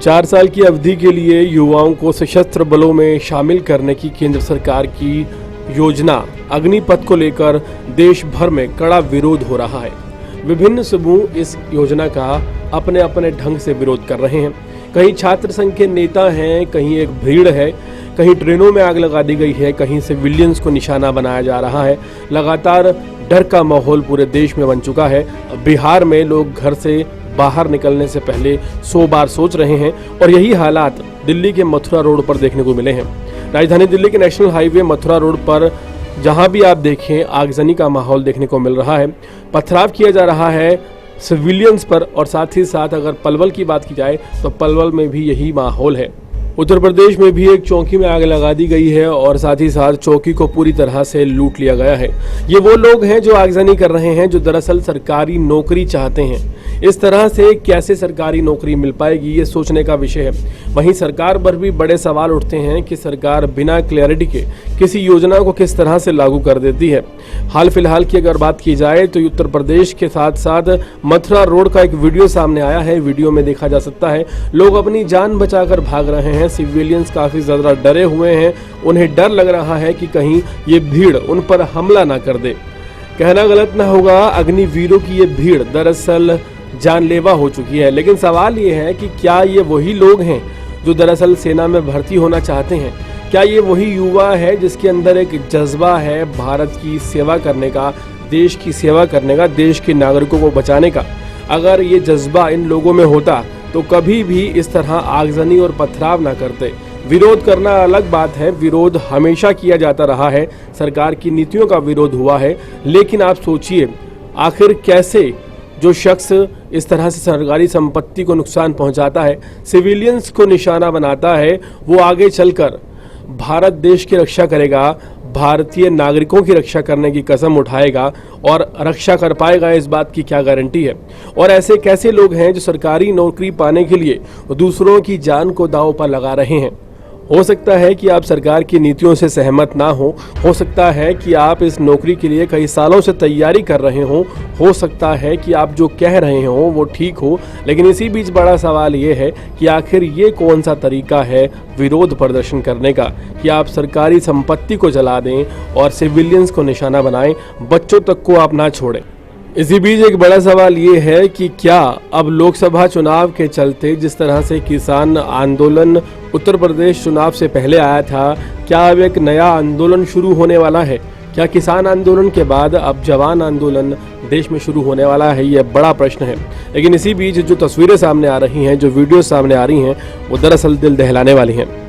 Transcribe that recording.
चार साल की अवधि के लिए युवाओं को सशस्त्र बलों में शामिल करने की केंद्र सरकार की योजना अग्निपथ को लेकर देश भर में कड़ा विरोध हो रहा है। विभिन्न समूह इस योजना का अपने अपने ढंग से विरोध कर रहे हैं। कहीं छात्र संघ के नेता हैं, कहीं एक भीड़ है, कहीं ट्रेनों में आग लगा दी गई है, कहीं सिविलियंस को निशाना बनाया जा रहा है। लगातार डर का माहौल पूरे देश में बन चुका है। बिहार में लोग घर से बाहर निकलने से पहले 100 बार सोच रहे हैं और यही हालात दिल्ली के मथुरा रोड पर देखने को मिले हैं। राजधानी दिल्ली के नेशनल हाईवे मथुरा रोड पर जहां भी आप देखें आगजनी का माहौल देखने को मिल रहा है। पथराव किया जा रहा है सिविलियंस पर और साथ ही साथ अगर पलवल की बात की जाए तो पलवल में भी यही माहौल है। उत्तर प्रदेश में भी एक चौकी में आग लगा दी गई है और साथ ही साथ चौकी को पूरी तरह से लूट लिया गया है। ये वो लोग हैं जो आगजनी कर रहे हैं, जो दरअसल सरकारी नौकरी चाहते हैं। इस तरह से कैसे सरकारी नौकरी मिल पाएगी, ये सोचने का विषय है। वहीं सरकार पर भी बड़े सवाल उठते हैं कि सरकार बिना क्लैरिटी के किसी योजना को किस तरह से लागू कर देती है। हाल फिलहाल की अगर बात की जाए तो उत्तर प्रदेश के साथ साथ मथुरा रोड का एक वीडियो सामने आया है। वीडियो में देखा जा सकता है लोग अपनी जान बचाकर भाग रहे हैं। सिविलियंस काफी ज्यादा डरे हुए हैं। उन्हें डर लग रहा है कि कहीं ये भीड़ उन पर हमला ना कर दे। कहना गलत ना होगा, अग्निवीरों की ये भीड़ दरअसल जानलेवा हो चुकी है। लेकिन सवाल ये है कि क्या ये वही लोग हैं जो दरअसल सेना में भर्ती होना चाहते हैं? क्या ये वही युवा है जिसके अंदर एक जज्बा है भारत की सेवा करने का, देश की सेवा करने का, देश के नागरिकों को बचाने का? अगर ये जज्बा इन लोगों में होता तो कभी भी इस तरह आगजनी और पथराव ना करते। विरोध करना अलग बात है, विरोध हमेशा किया जाता रहा है, सरकार की नीतियों का विरोध हुआ है। लेकिन आप सोचिए आखिर कैसे जो शख्स इस तरह से सरकारी संपत्ति को नुकसान पहुंचाता है, सिविलियंस को निशाना बनाता है, वो आगे चलकर भारत देश की रक्षा करेगा, भारतीय नागरिकों की रक्षा करने की कसम उठाएगा और रक्षा कर पाएगा, इस बात की क्या गारंटी है? और ऐसे कैसे लोग हैं जो सरकारी नौकरी पाने के लिए दूसरों की जान को दांव पर लगा रहे हैं? हो सकता है कि आप सरकार की नीतियों से सहमत ना हो सकता है कि आप इस नौकरी के लिए कई सालों से तैयारी कर रहे हो सकता है कि आप जो कह रहे हो वो ठीक हो। लेकिन इसी बीच बड़ा सवाल ये है कि आखिर ये कौन सा तरीका है विरोध प्रदर्शन करने का कि आप सरकारी संपत्ति को जला दें और सिविलियंस को निशाना बनाएं, बच्चों तक को आप ना छोड़ें। इसी बीच एक बड़ा सवाल ये है कि क्या अब लोकसभा चुनाव के चलते जिस तरह से किसान आंदोलन उत्तर प्रदेश चुनाव से पहले आया था, क्या अब एक नया आंदोलन शुरू होने वाला है? क्या किसान आंदोलन के बाद अब जवान आंदोलन देश में शुरू होने वाला है? यह बड़ा प्रश्न है। लेकिन इसी बीच जो तस्वीरें सामने आ रही हैं, जो वीडियो सामने आ रही हैं, वो दरअसल दिल दहलाने वाली हैं।